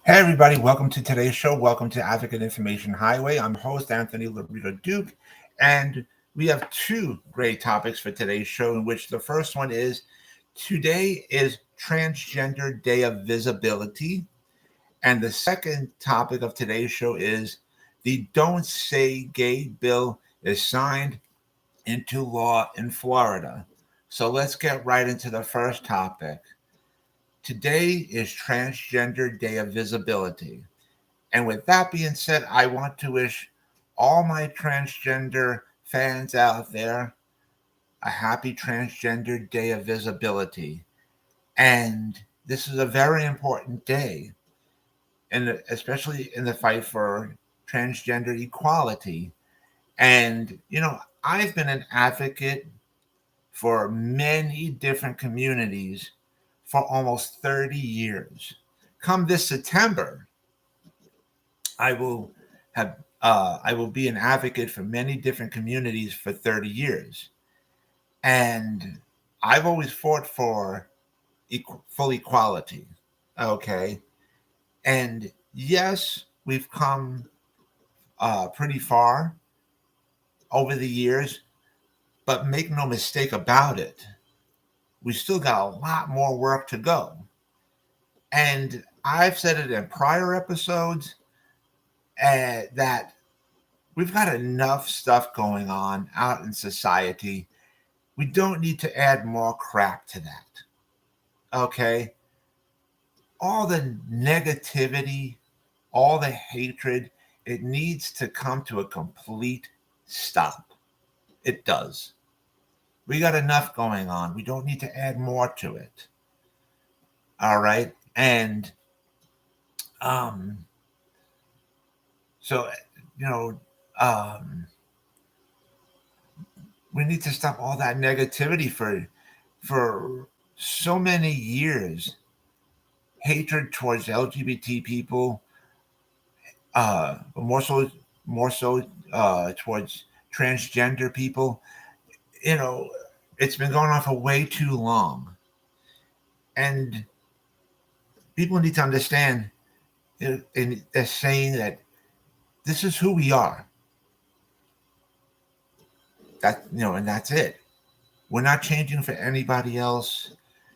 Hey everybody, welcome to today's show. Welcome to Advocate Information Highway. I'm host Anthony Lorito-Duke, and we have two great topics for today's show, in which the first one is today is Transgender Day of Visibility, and the second topic of today's show is the Don't Say Gay bill is signed into law in Florida. So let's get right into the first topic. Today is Transgender Day of Visibility. And with that being said, I want to wish all my transgender fans out there a happy Transgender Day of Visibility. And this is a very important day, and especially in the fight for transgender equality. And, I've been an advocate for many different communities for almost 30 years. Come this September, I will I will be an advocate for many different communities for 30 years. And I've always fought for full equality. Okay. And yes, we've come pretty far over the years, but make no mistake about it, we still got a lot more work to go. And I've said it in prior episodes that we've got enough stuff going on out in society. We don't need to add more crap to that. Okay? All the negativity, all the hatred, it needs to come to a complete stop. It does. We got enough going on. We don't need to add more to it. All right? And um so you know we need to stop all that negativity for so many years. Hatred towards LGBT people, more so towards transgender people. You know, it's been going on for way too long, and people need to understand. And they're saying that this is who we are. And that's it. We're not changing for anybody else.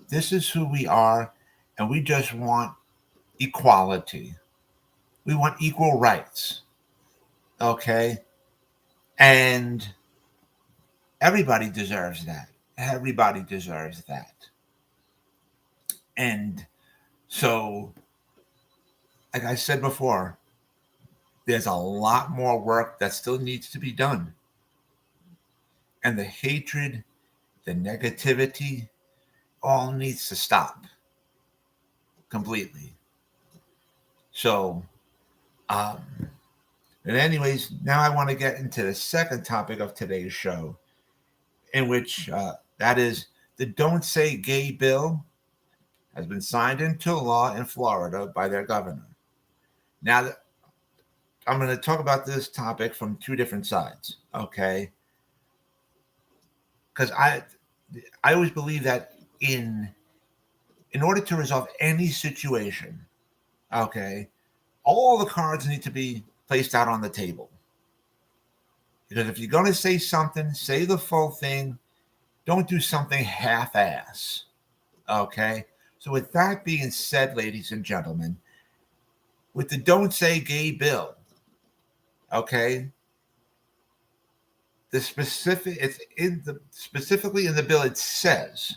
This is who we are, and we just want equality. We want equal rights. Okay? And everybody deserves that. Everybody deserves that. And so, like I said before, there's a lot more work that still needs to be done. And the hatred, the negativity, all needs to stop completely. So, but anyways, now I want to get into the second topic of today's show, in which that is the Don't Say Gay bill has been signed into law in Florida by their governor. Now, I'm going to talk about this topic from two different sides, okay? Because I always believe that in order to resolve any situation, okay, all the cards need to be placed out on the table. Because if you're going to say something, say the full thing. Don't do something half-ass. Okay? So with that being said, ladies and gentlemen, with the Don't Say Gay bill, okay, specifically in the bill, it says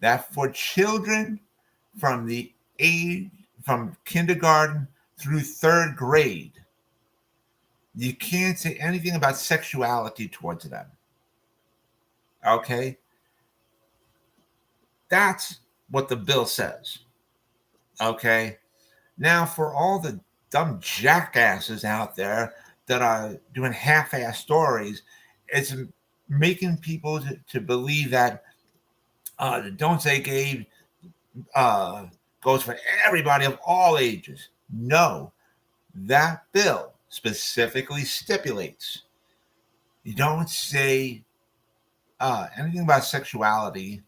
that for children from the age from kindergarten through third grade, you can't say anything about sexuality towards them. Okay? That's what the bill says. Okay? Now, for all the dumb jackasses out there that are doing half-ass stories, it's making people to believe that the Don't Say Gay goes for everybody of all ages. No, that bill specifically stipulates you don't say anything about sexuality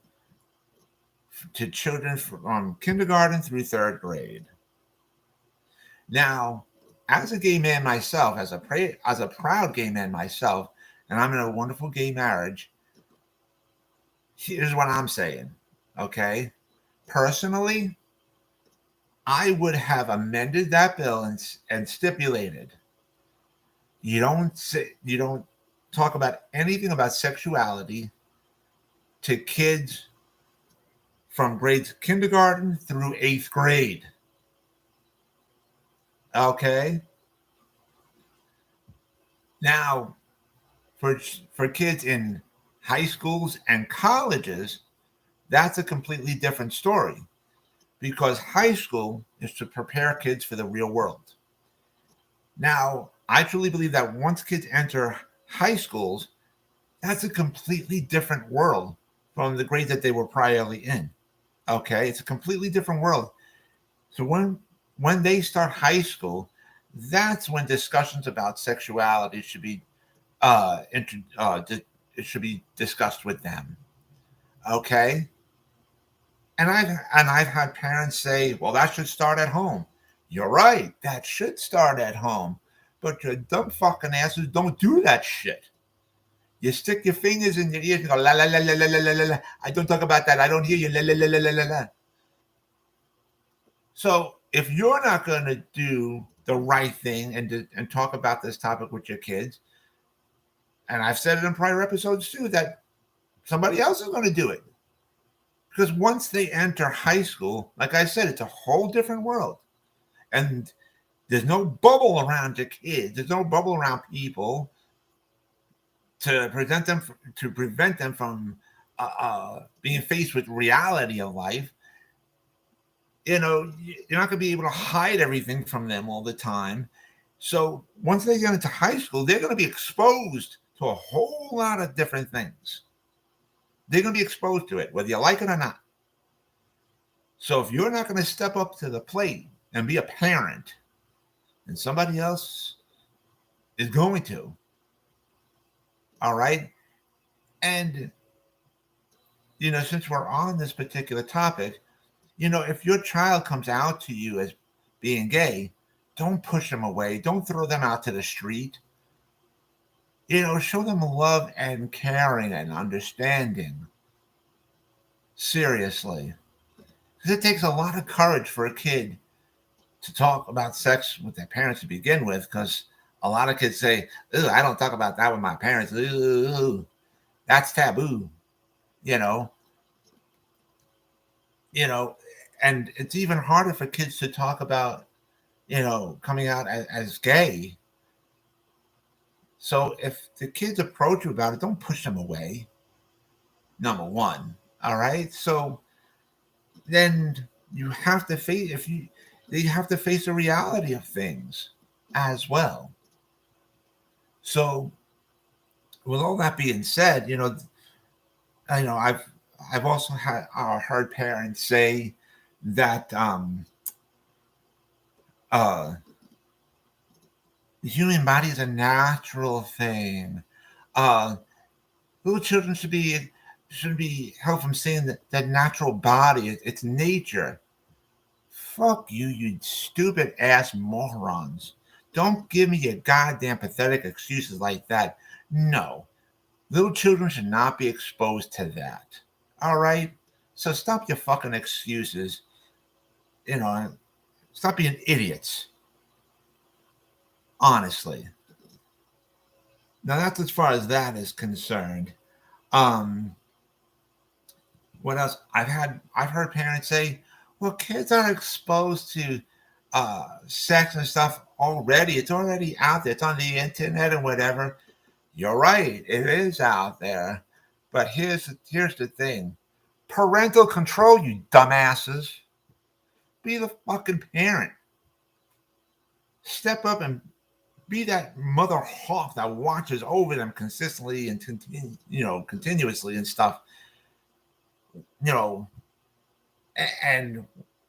to children from kindergarten through third grade. Now, as a gay man myself, as a proud gay man myself, and I'm in a wonderful gay marriage, here's what I'm saying. Okay, personally, I would have amended that bill and stipulated you don't talk about anything about sexuality to kids from grades kindergarten through 8th grade. Okay? Now, for kids in high schools and colleges, that's a completely different story because high school is to prepare kids for the real world. Now, I truly believe that once kids enter high schools, that's a completely different world from the grade that they were priorly in. Okay, it's a completely different world. So when they start high school, that's when discussions about sexuality should be it should be discussed with them. Okay, and I've had parents say, "Well, that should start at home." You're right, that should start at home, but your dumb fucking asses don't do that shit. You stick your fingers in your ears and go la la la la la la la la. I don't talk about that. I don't hear you la la la la la la la. So if you're not going to do the right thing and talk about this topic with your kids, and I've said it in prior episodes too, that somebody else is going to do it. Because once they enter high school, like I said, it's a whole different world. And there's no bubble around your kids. There's no bubble around people to prevent them from being faced with reality of life. You're not going to be able to hide everything from them all the time. So once they get into high school, they're going to be exposed to a whole lot of different things. They're going to be exposed to it, whether you like it or not. So if you're not going to step up to the plate and be a parent, and somebody else is going to, all right? And, since we're on this particular topic, if your child comes out to you as being gay, don't push them away. Don't throw them out to the street. Show them love and caring and understanding. Seriously. Because it takes a lot of courage for a kid to talk about sex with their parents to begin with, because a lot of kids say, I don't talk about that with my parents. Ooh, that's taboo. You know, and it's even harder for kids to talk about, coming out as gay. So if the kids approach you about it, don't push them away. Number one. All right. So then you have to they have to face the reality of things as well. So with all that being said, I've also heard parents say that the human body is a natural thing. Little children should be held from seeing that natural body. It's nature. Fuck you, you stupid ass morons. Don't give me your goddamn pathetic excuses like that. No. Little children should not be exposed to that. All right? So stop your fucking excuses. Stop being idiots. Honestly. Now that's as far as that is concerned. What else? I've heard parents say, well, kids are exposed to sex and stuff already. It's already out there. It's on the internet and whatever. You're right. It is out there. But here's the thing. Parental control, you dumbasses. Be the fucking parent. Step up and be that mother hawk that watches over them consistently and continuously and stuff. And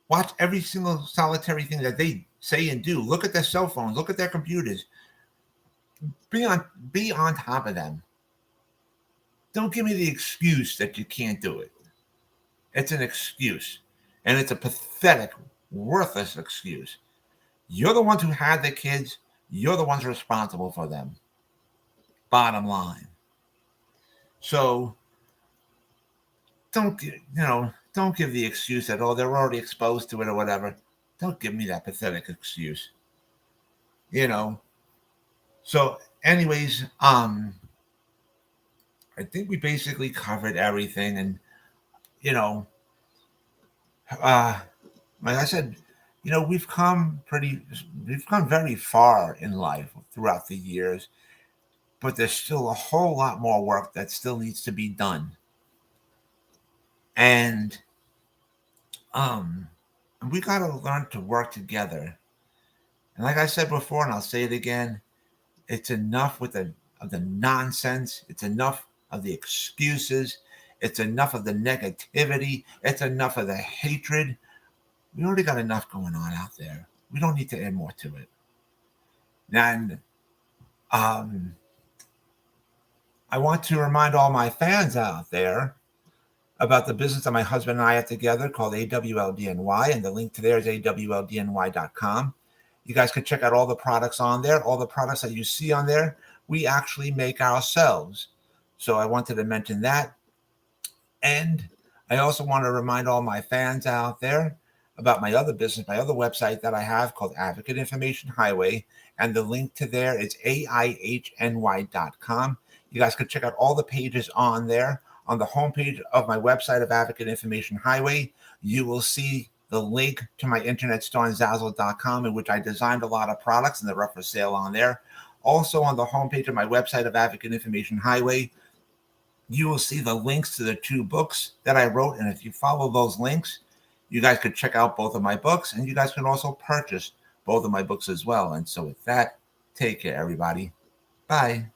watch every single solitary thing that they say and do. Look at their cell phones. Look at their computers. Be on top of them. Don't give me the excuse that you can't do it. It's an excuse. And it's a pathetic, worthless excuse. You're the ones who had the kids. You're the ones responsible for them. Bottom line. So don't don't give the excuse that, oh, they're already exposed to it or whatever. Don't give me that pathetic excuse. So anyways, I think we basically covered everything, and you know, uh, like I said, we've come very far in life throughout the years, but there's still a whole lot more work that still needs to be done, and um, we got to learn to work together. And like I said before, and I'll say it again, it's enough of the nonsense. It's enough of the excuses. It's enough of the negativity. It's enough of the hatred. We already got enough going on out there. We don't need to add more to it. And um, I want to remind all my fans out there about the business that my husband and I have together called AWLDNY, and the link to there is awldny.com. You guys can check out all the products on there. All the products that you see on there, we actually make ourselves. So I wanted to mention that. And I also want to remind all my fans out there about my other business, my other website that I have called Advocate Information Highway. And the link to there is AIHNY.com. You guys can check out all the pages on there. On the homepage of my website of Advocate Information Highway, you will see the link to my internet store on Zazzle.com, in which I designed a lot of products and they're up for sale on there. Also on the homepage of my website of Advocate Information Highway, you will see the links to the 2 books that I wrote. And if you follow those links, you guys could check out both of my books, and you guys can also purchase both of my books as well. And so with that, take care, everybody. Bye.